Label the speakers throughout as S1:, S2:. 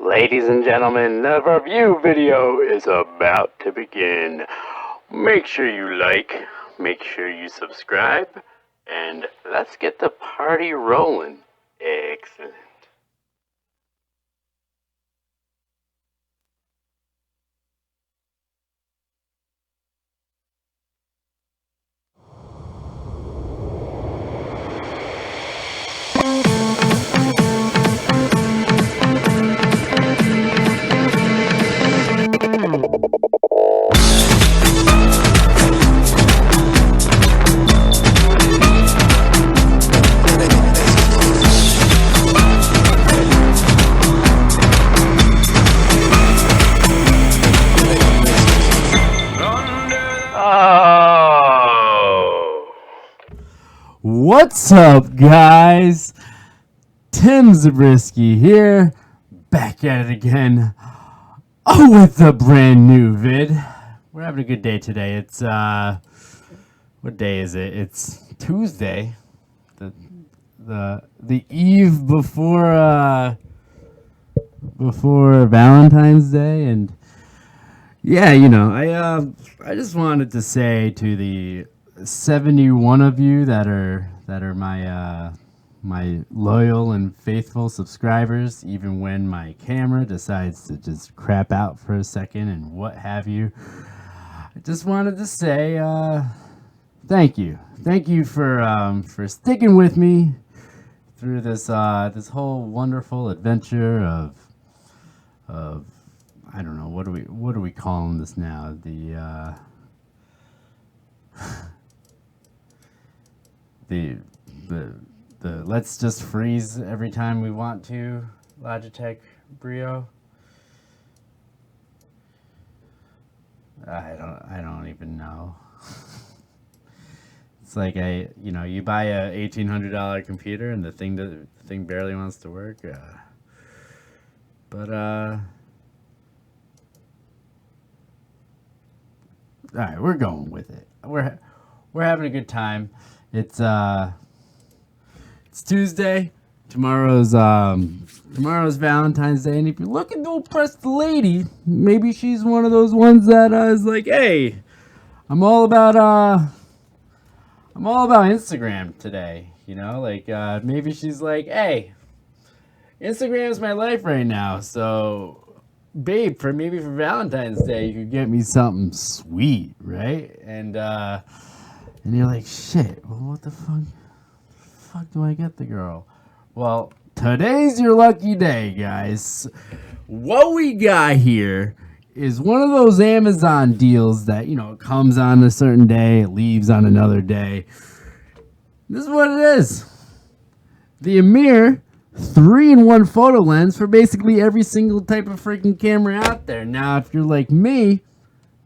S1: Ladies and gentlemen, the review video is about to begin. Make sure you like, make sure you subscribe, and let's get the party rolling. Excellent.
S2: What's up, guys? Tim Zabriskie here, back at it again, with a brand new vid. We're having a good day today. It's what day is it? It's Tuesday, the eve before Valentine's Day, and yeah, you know, I just wanted to say to the 71 of you that are my loyal and faithful subscribers, even when my camera decides to just crap out for a second and what have you, I just wanted to say thank you for sticking with me through this whole wonderful adventure of I don't know, what are we calling this now, the let's just freeze every time we want to Logitech Brio. I don't even know. It's like you buy a $1,800 computer and the thing barely wants to work. But all right, we're going with it. We're having a good time. It's Tuesday. Tomorrow's Valentine's Day, and if you're looking to impress the lady, maybe she's one of those ones that is like, hey, I'm all about Instagram today. You know, like maybe she's like, hey, Instagram's my life right now, so babe, for Valentine's Day, you could get me something sweet, right? And you're like, shit, well, what the fuck do I get the girl? Well, today's your lucky day, guys. What we got here is one of those Amazon deals that, it comes on a certain day, it leaves on another day. This is what it is. The AMIR 3-in-1 photo lens for basically every single type of freaking camera out there. Now, if you're like me,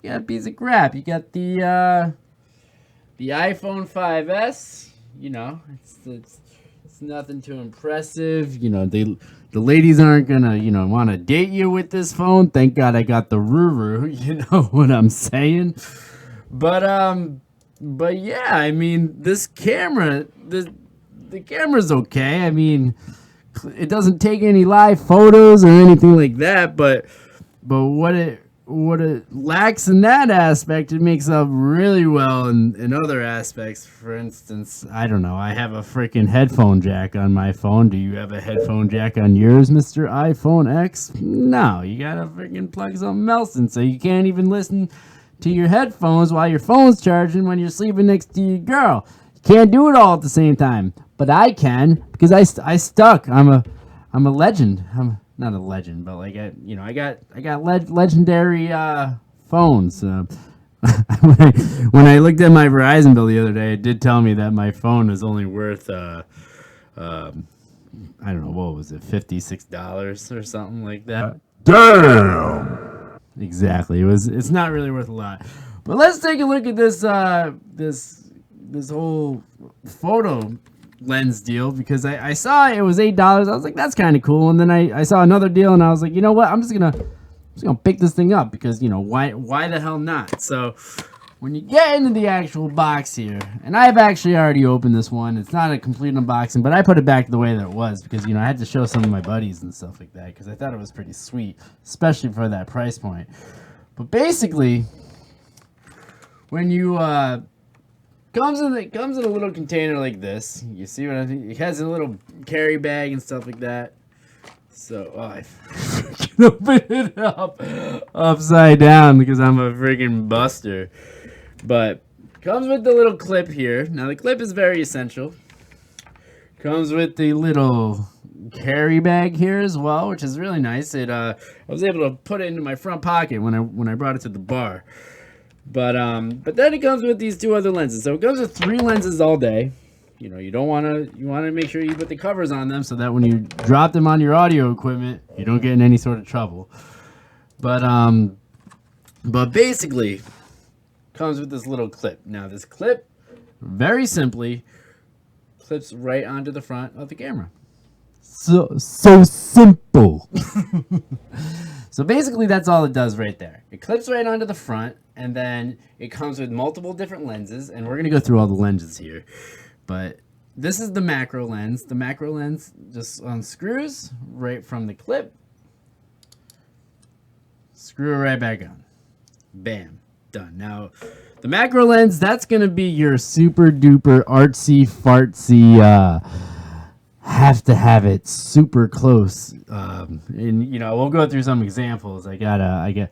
S2: you got a piece of crap. You got the iPhone 5S, it's nothing too impressive. The ladies aren't gonna, want to date you with this phone. Thank God I got the Ruru, you know what I'm saying? But yeah, I mean, this camera, the camera's okay. I mean, it doesn't take any live photos or anything like that, but what it lacks in that aspect, it makes up really well in other aspects. For instance, I don't know, I have a freaking headphone jack on my phone. Do you have a headphone jack on yours, Mr. iPhone X? No, you gotta freaking plug something else in, so you can't even listen to your headphones while your phone's charging when you're sleeping next to your girl. You can't do it all at the same time, but I can, because I stuck. I'm a legend. I'm not a legend, but like I got legendary phones. When I looked at my Verizon bill the other day, it did tell me that my phone is only worth I don't know, what was it, $56 or something like that.
S1: Damn.
S2: Exactly. It's not really worth a lot. But let's take a look at this this whole photo lens deal, because I saw it was $8. I was like, that's kind of cool. And then I saw another deal, and I was like, you know what? I'm just gonna pick this thing up, because why the hell not? So when you get into the actual box here, and I've actually already opened this one. It's not a complete unboxing, but I put it back the way that it was because, you know, I had to show some of my buddies and stuff like that because I thought it was pretty sweet, especially for that price point. But basically, when you comes in a little container like this. You see what I mean? It has a little carry bag and stuff like that. So I can open it up upside down because I'm a freaking buster. But comes with the little clip here. Now the clip is very essential. Comes with the little carry bag here as well, which is really nice. I was able to put it into my front pocket when I brought it to the bar. But then it comes with these two other lenses. So it comes with 3 lenses all day. You know, you want to make sure you put the covers on them so that when you drop them on your audio equipment, you don't get in any sort of trouble. But basically comes with this little clip. Now this clip, very simply, clips right onto the front of the camera. So simple. So basically that's all it does right there. It clips right onto the front, and then it comes with multiple different lenses, and we're going to go through all the lenses here. But this is the macro lens. The macro lens just unscrews right from the clip. Screw it right back on. Bam. Done. Now, the macro lens, that's going to be your super duper artsy fartsy, have to have it super close. And you know, we'll go through some examples. I got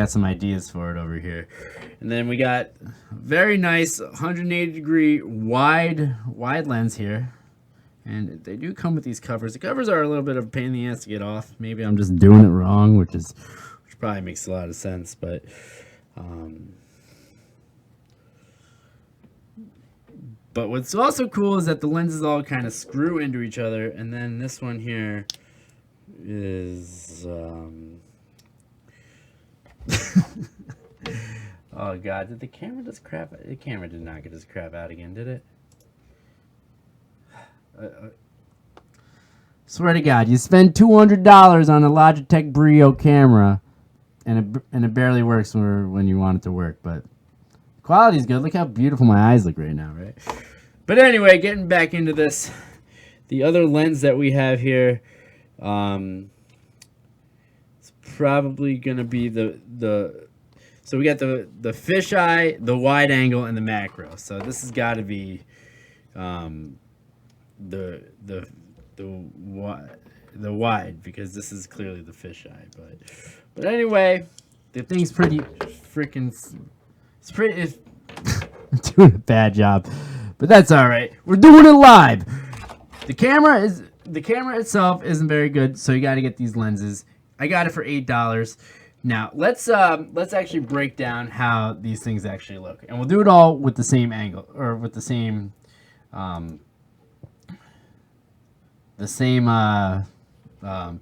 S2: some ideas for it over here. And then we got very nice 180-degree wide lens here. And they do come with these covers. The covers are a little bit of a pain in the ass to get off. Maybe I'm just doing it wrong, which probably makes a lot of sense, but what's also cool is that the lenses all kind of screw into each other, and then this one here is oh god, did the camera just crap? The camera did not get this crap out again, did it? Swear to God, you spend $200 on a Logitech Brio camera, and it barely works when you want it to work, but quality's good. Look how beautiful my eyes look right now, right? But anyway, getting back into this, the other lens that we have here, it's probably gonna be so we got the fisheye, the wide angle, and the macro. So this has got to be the wide, because this is clearly the fisheye. But anyway, the thing's pretty freaking. It's I'm doing a bad job, but that's all right. We're doing it live. The camera itself isn't very good, so you got to get these lenses. I got it for $8. Now let's actually break down how these things actually look, and we'll do it all with the same angle, or with the same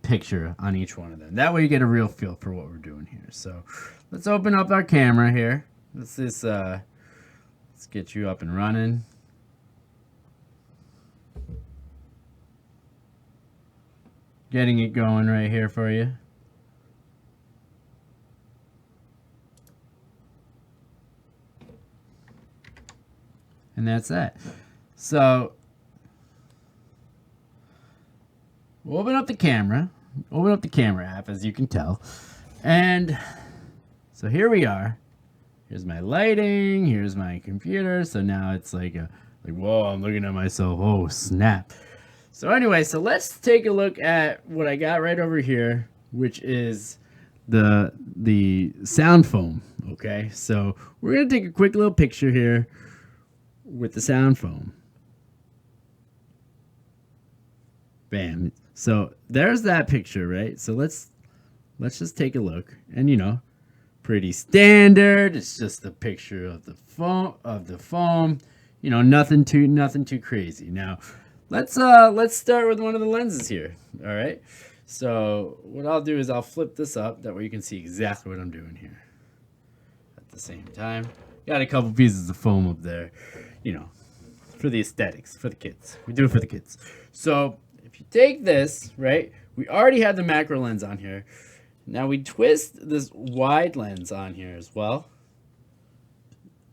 S2: picture on each one of them. That way you get a real feel for what we're doing here. So let's open up our camera here. Let's get you up and running. Getting it going right here for you. And that's that. So we'll open up the camera. Open up the camera app, as you can tell. And so here we are. Here's my lighting. Here's my computer. So now it's like whoa, I'm looking at myself. Oh, snap. So anyway, so let's take a look at what I got right over here, which is the sound foam. Okay, so we're gonna take a quick little picture here with the sound foam. Bam. So there's that picture, right? So let's just take a look, and you know, pretty standard. It's just a picture of the foam. You know, nothing too crazy. Now, let's start with one of the lenses here. All right. So what I'll do is I'll flip this up. That way you can see exactly what I'm doing here. At the same time, got a couple pieces of foam up there. You know, for the aesthetics, for the kids. We do it for the kids. So if you take this, right, we already have the macro lens on here. Now we twist this wide lens on here as well.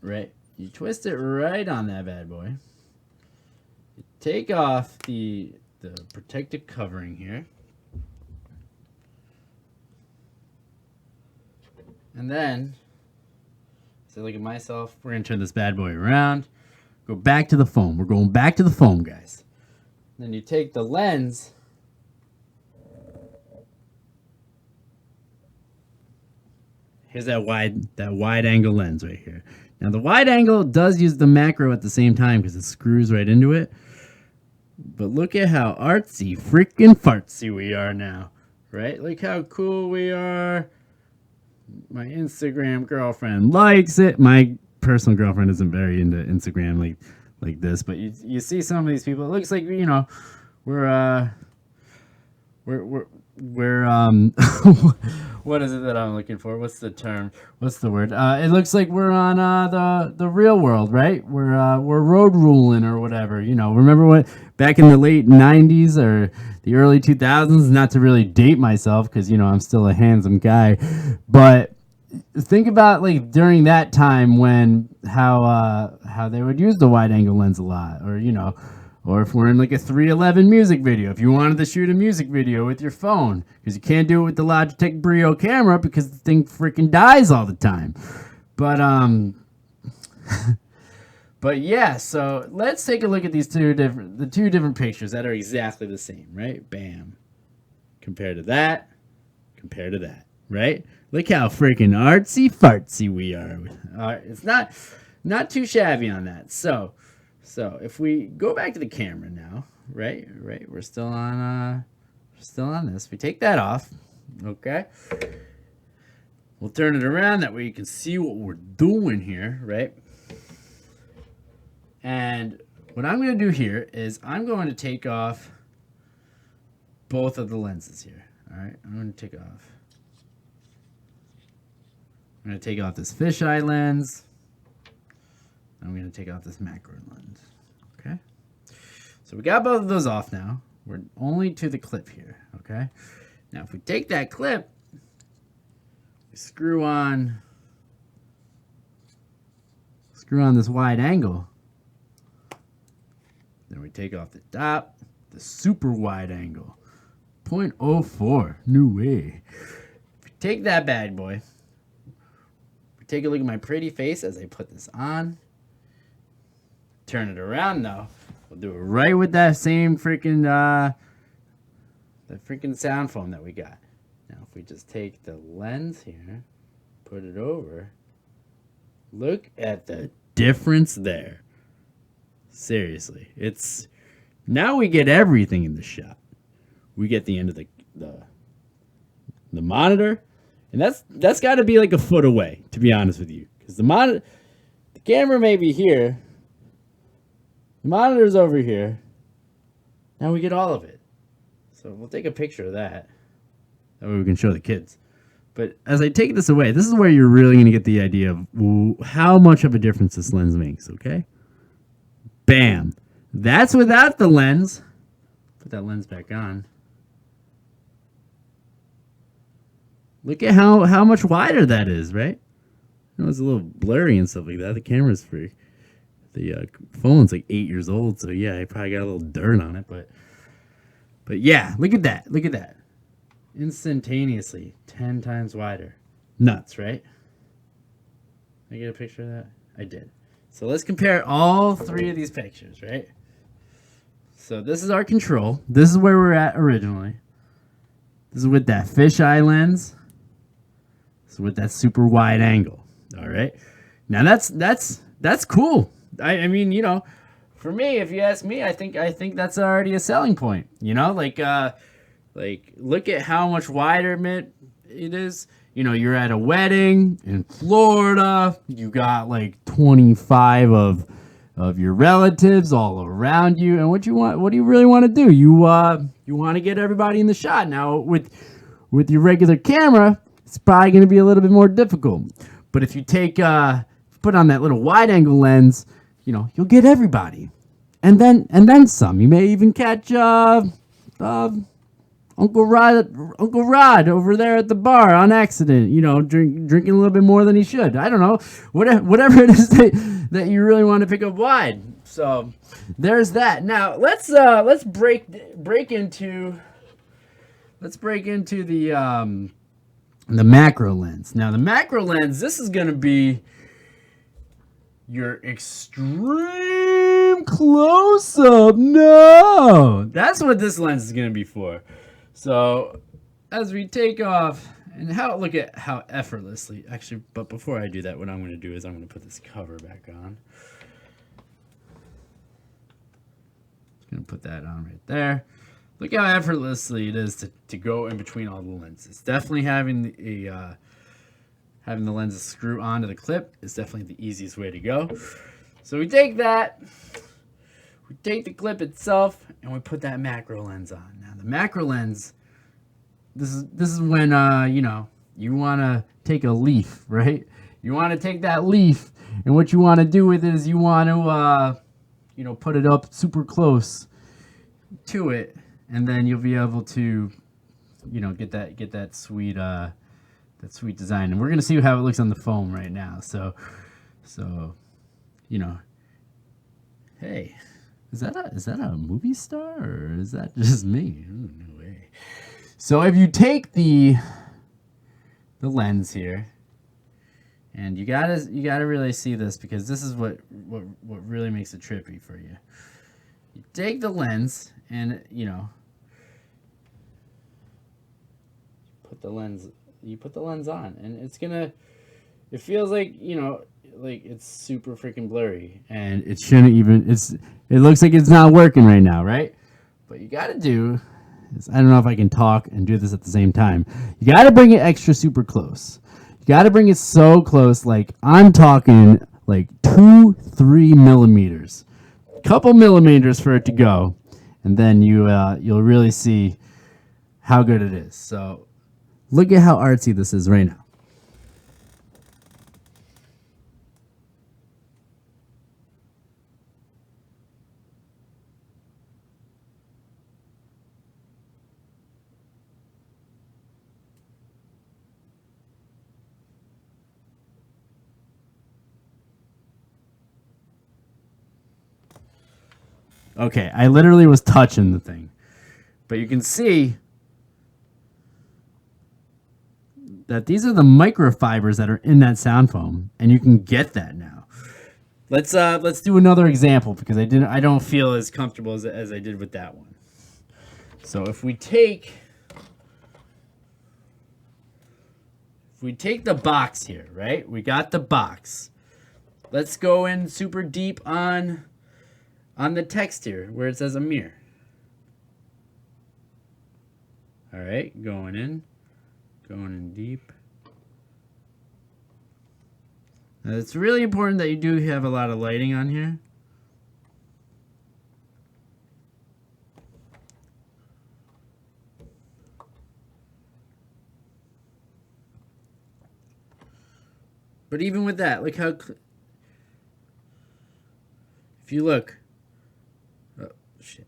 S2: right? You twist it right on that bad boy. You take off the protective covering here. And then, so look at myself. We're going to turn this bad boy around. Go back to the foam. We're going back to the foam, guys. Then you take the lens. Here's that wide angle lens right here. Now the wide angle does use the macro at the same time because it screws right into it. But look at how artsy freaking fartsy we are now, right? Look how cool we are. My Instagram girlfriend likes it. My personal girlfriend isn't very into Instagram like this, but you see some of these people. It looks like, you know, we're what is it that I'm looking for? What's the term? What's the word? It looks like we're on the real world, right? We're road ruling or whatever. You know, remember what back in the late 90s or the early 2000s? Not to really date myself because, you know, I'm still a handsome guy, but think about like during that time when how they would use the wide angle lens a lot, or you know. Or if we're in like a 311 music video, if you wanted to shoot a music video with your phone, because you can't do it with the Logitech Brio camera because the thing freaking dies all the time. But but yeah, so let's take a look at these two different pictures that are exactly the same, right? Bam. Compared to that, right? Look how freaking artsy fartsy we are. It's not too shabby on that. So if we go back to the camera now, right, we're still on this. We take that off, okay? We'll turn it around that way you can see what we're doing here, right? And what I'm going to do here is I'm going to take off both of the lenses here. All right, I'm going to take off this fisheye lens. I'm going to take off this macro lens. Okay. So we got both of those off now. We're only to the clip here. Okay. Now if we take that clip, we screw on this wide angle. Then we take off the top, the super wide angle. 0.04. No way. If we take that bad boy, we take a look at my pretty face as I put this on. Turn it around though. We'll do it right with that same freaking sound foam that we got. Now if we just take the lens here, put it over, look at the difference there. Seriously, it's now we get everything in the shot. We get the end of the monitor, and that's got to be like a foot away, to be honest with you, because the camera may be here. The monitor's over here. Now we get all of it. So we'll take a picture of that. That way we can show the kids. But as I take this away, this is where you're really going to get the idea of how much of a difference this lens makes, okay? Bam. That's without the lens. Put that lens back on. Look at how much wider that is, right? I know it's a little blurry and stuff like that. The camera's free. The phone's like 8 years old, so yeah, I probably got a little dirt on it, but yeah, look at that. Look at that. Instantaneously, 10 times wider. Nuts, right? Did I get a picture of that? I did. So let's compare all three of these pictures, right? So this is our control. This is where we're at originally. This is with that fisheye lens. This is with that super wide angle. All right. Now that's cool. I mean, you know, for me, if you ask me, I think that's already a selling point. You know, like look at how much wider it is. You know, you're at a wedding in Florida. You got like 25 of your relatives all around you, and what do you really want to do? You want to get everybody in the shot. Now with your regular camera, it's probably going to be a little bit more difficult. But if you put on that little wide angle lens, you know, you'll get everybody. And then some. You may even catch all Uncle Rod over there at the bar on accident, you know, drinking a little bit more than he should. I don't know, whatever it is that you really want to pick up wide. So there's that. Now let's break into the macro lens. Now the macro lens, this is gonna be your extreme close up. No, that's what this lens is gonna be for. So as we take off, and look at how effortlessly, actually, but before I do that, what I'm going to do is I'm going to put this cover back on. Just going to put that on right there. Look how effortlessly it is to go in between all the lenses. Definitely having the lenses screw onto the clip is definitely the easiest way to go. So we take that, we take the clip itself, and we put that macro lens on. Now the macro lens, this is when you know, you want to take a leaf, right? You want to take that leaf, and what you want to do with it is you want to you know, put it up super close to it, and then you'll be able to, you know, get that sweet design. And we're gonna see how it looks on the foam right now. So you know, hey, is that a movie star, or is that just me? Ooh, no way. So if you take the lens here, and you gotta really see this, because this is what really makes it trippy for you. You take the lens, and you know, you put the lens on, and it feels like, you know, like it's super freaking blurry, and it shouldn't even, it looks like it's not working right now, right? But you gotta do is, I don't know if I can talk and do this at the same time. You gotta bring it extra super close. You gotta bring it so close, like I'm talking like 2-3 millimeters, couple millimeters for it to go, and then you'll really see how good it is. So look at how artsy this is right now. Okay, I literally was touching the thing, but you can see that these are the microfibers that are in that sound foam, and you can get that now. Let's do another example, because I don't feel as comfortable as I did with that one. So if we take the box here, right? We got the box. Let's go in super deep on the text here where it says AMIR. All right, going in deep. Now, it's really important that you do have a lot of lighting on here. But even with that, look how, if you look, oh shit,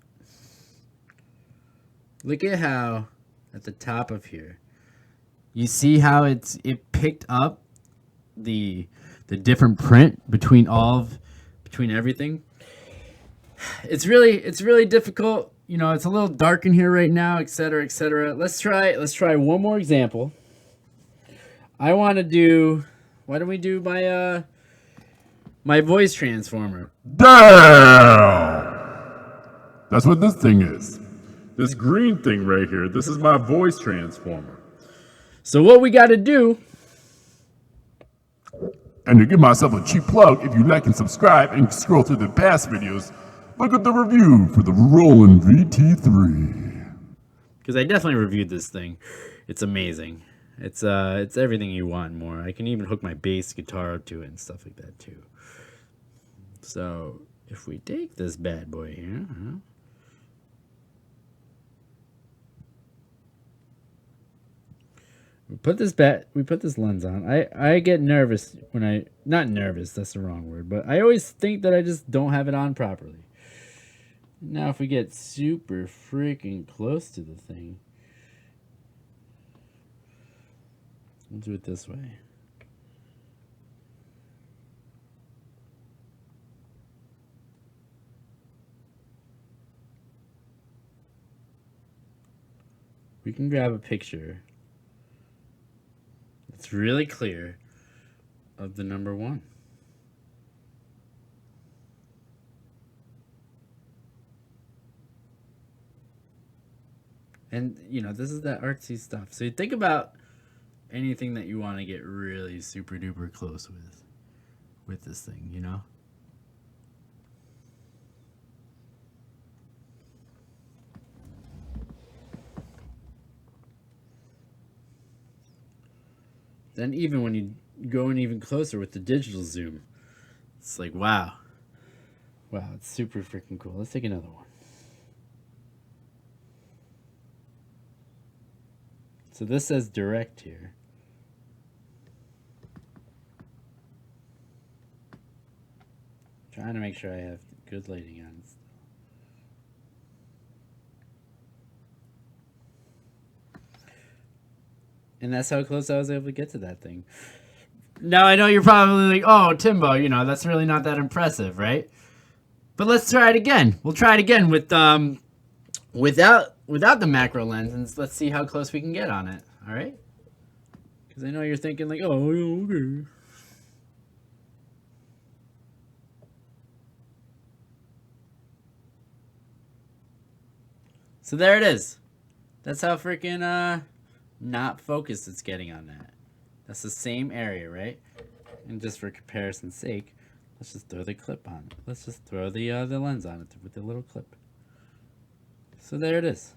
S2: look at how at the top of here, you see how it picked up the different print between everything. It's really difficult. You know, it's a little dark in here right now, etc., etc. Let's try one more example. I want to do, why don't we do my voice transformer?
S3: Damn! That's what this thing is. This green thing right here, this is my voice transformer.
S2: So what we got to do,
S3: And to give myself a cheap plug, if you like and subscribe and scroll through the past videos, look at the review for the Roland VT3.
S2: because I definitely reviewed this thing. It's amazing. It's everything you want and more. I can even hook my bass guitar up to it and stuff like that too. So if we take this bad boy here, we put this lens on. I get nervous when not nervous, that's the wrong word, but I always think that I just don't have it on properly. Now if we get super freaking close to the thing, We'll do it this way. We can grab a picture that's really clear of the number 1. And, you know, this is that artsy stuff. So you think about anything that you want to get really super duper close with this thing, you know? Then even when you go in even closer with the digital zoom, it's like, wow. Wow, it's super freaking cool. Let's take another one. So this says direct here. Trying to make sure I have good lighting on. And that's how close I was able to get to that thing. Now, I know you're probably like, oh, Timbo, you know, that's really not that impressive, right? But let's try it again. We'll try it again with without the macro lens, and let's see how close we can get on it, all right? Because I know you're thinking like, oh, okay. So there it is. That's how freaking not focused it's getting on that. That's the same area, right? And just for comparison's sake, let's just throw the clip on it. Let's just throw the lens on it with the little clip. So there it is.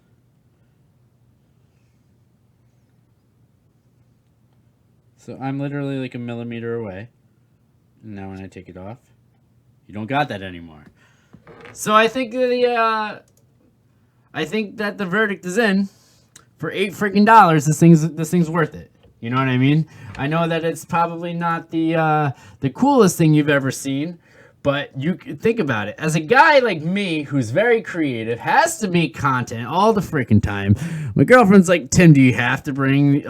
S2: So I'm literally like a millimeter away. And now when I take it off, you don't got that anymore. So I think that the verdict is in. For $8 freaking dollars, this thing's worth it. You know what I mean? I know that it's probably not the coolest thing you've ever seen, but you think about it. As a guy like me, who's very creative, has to make content all the freaking time. My girlfriend's like, Tim, do you have to bring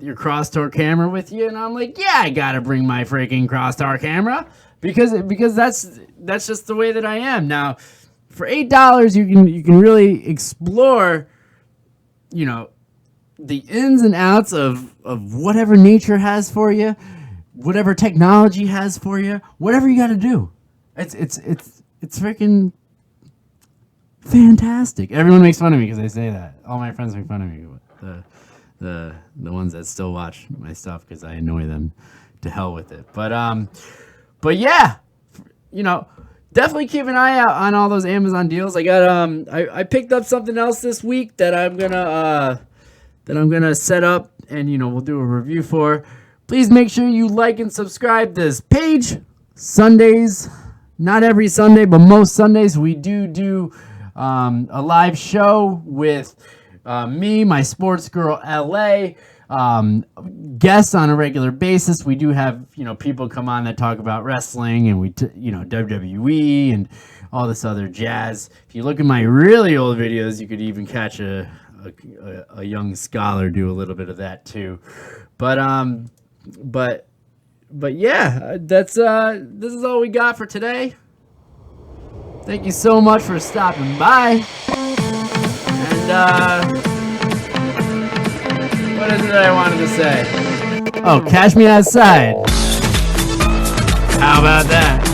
S2: your Crosstour camera with you? And I'm like, yeah, I gotta bring my freaking Crosstour camera because that's just the way that I am. Now, for $8, you can really explore, you know, the ins and outs of whatever nature has for you, whatever technology has for you, whatever you got to do. It's freaking fantastic. Everyone makes fun of me because I say that. All my friends make fun of me. The ones that still watch my stuff because I annoy them to hell with it. But yeah, you know, definitely keep an eye out on all those Amazon deals. I got I picked up something else this week that I'm gonna set up and, you know, we'll do a review for. Please make sure you like and subscribe this page. Sundays, not every Sunday, but most Sundays we do a live show with me, my sports girl LA, guests on a regular basis. We do have, you know, people come on that talk about wrestling and you know, WWE and all this other jazz. If you look at my really old videos, you could even catch a young scholar do a little bit of that too. But yeah, that's this is all we got for today. Thank you so much for stopping by. And what is it that I wanted to say? Oh, catch me outside. How about that?